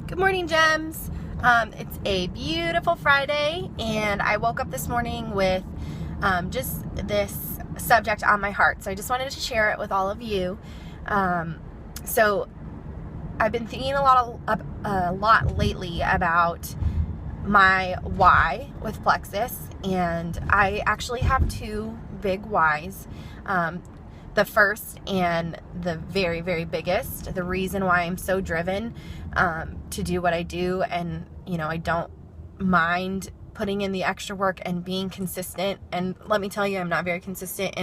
Good morning, gems. It's a beautiful Friday, and I woke up this morning with just this subject on my heart. So I just wanted to share it with all of you. So I've been thinking a lot lately about my why with Plexus, and I actually have two big whys. The first and the very, very biggest, the reason why I'm so driven to do what I do, and I don't mind putting in the extra work and being consistent. And let me tell you, I'm not very consistent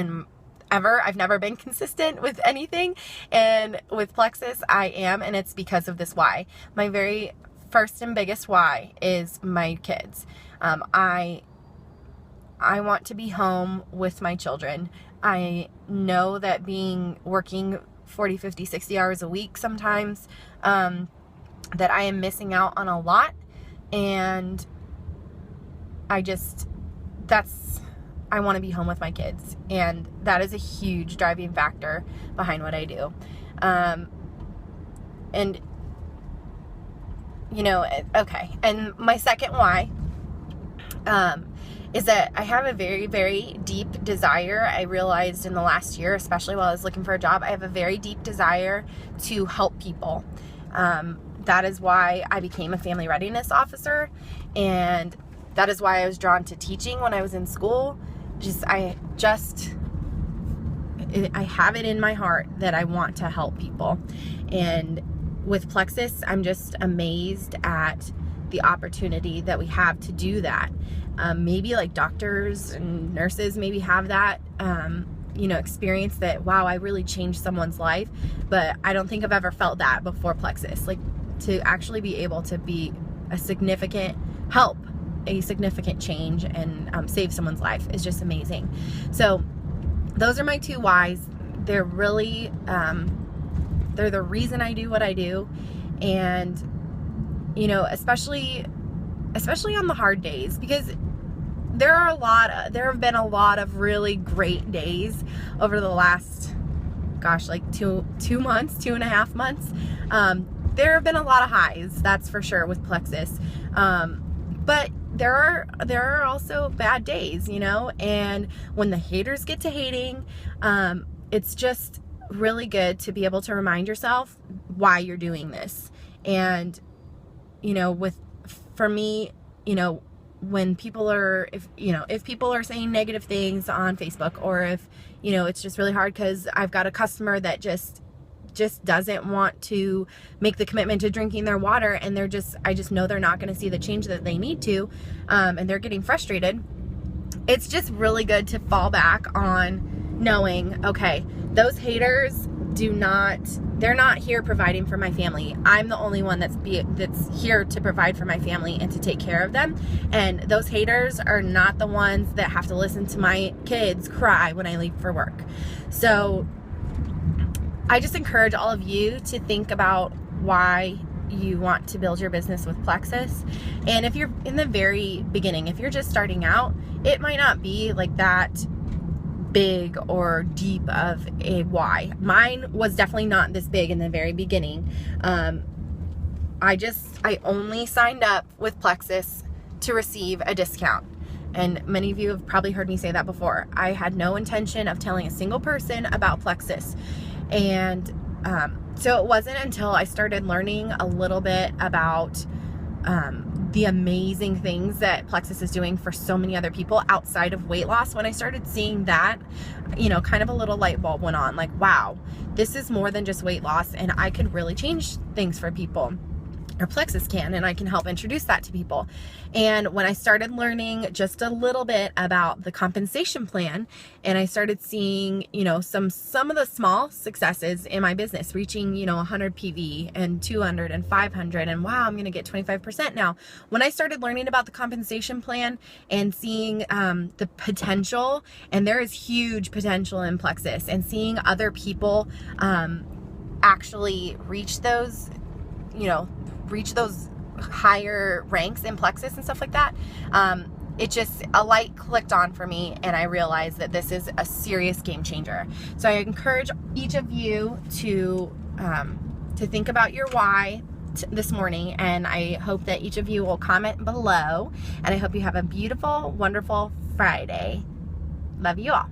I've never been consistent with anything, and with Plexus I am, and it's because of this why. My very first and biggest why is my kids. I want to be home with my children. I know that working 40, 50, 60 hours a week sometimes, that I am missing out on a lot, and I want to be home with my kids, and that is a huge driving factor behind what I do. Okay, and my second why, is that I have a very, very deep desire. I realized in the last year, especially while I was looking for a job, I have a very deep desire to help people. That is why I became a family readiness officer, and that is why I was drawn to teaching when I was in school. I have it in my heart that I want to help people. And with Plexus, I'm just amazed at the opportunity that we have to do that. Maybe like doctors and nurses maybe have that, experience that, wow, I really changed someone's life. But I don't think I've ever felt that before Plexus. Like, to actually be able to be a significant change and save someone's life is just amazing. So those are my two whys. They're really, they're the reason I do what I do. And, especially on the hard days, because there have been a lot of really great days over the last, like 2.5 months. There have been a lot of highs, that's for sure, with Plexus. But there are also bad days, and when the haters get to hating, it's just really good to be able to remind yourself why you're doing this. And, for me, when people if people are saying negative things on Facebook, or if, it's just really hard because I've got a customer that just doesn't want to make the commitment to drinking their water, and I just know they're not going to see the change that they need to, and they're getting frustrated. It's just really good to fall back on knowing, okay, those haters they're not here providing for my family. I'm the only one that's here to provide for my family and to take care of them. And those haters are not the ones that have to listen to my kids cry when I leave for work. So I just encourage all of you to think about why you want to build your business with Plexus. And if you're in the very beginning, if you're just starting out, it might not be like that big or deep of a why. Mine was definitely not this big in the very beginning. I only signed up with Plexus to receive a discount. And many of you have probably heard me say that before. I had no intention of telling a single person about Plexus. And so it wasn't until I started learning a little bit about the amazing things that Plexus is doing for so many other people outside of weight loss. When I started seeing that, kind of a little light bulb went on, like, wow, this is more than just weight loss, and I could really change things for people. Or Plexus can, and I can help introduce that to people. And when I started learning just a little bit about the compensation plan, and I started seeing, some of the small successes in my business, reaching, 100 PV and 200 and 500, and wow, I'm going to get 25% now. When I started learning about the compensation plan and seeing the potential, and there is huge potential in Plexus, and seeing other people actually reach those higher ranks in Plexus and stuff like that, a light clicked on for me, and I realized that this is a serious game changer. So I encourage each of you to think about your why, this morning, and I hope that each of you will comment below, and I hope you have a beautiful, wonderful Friday. Love you all.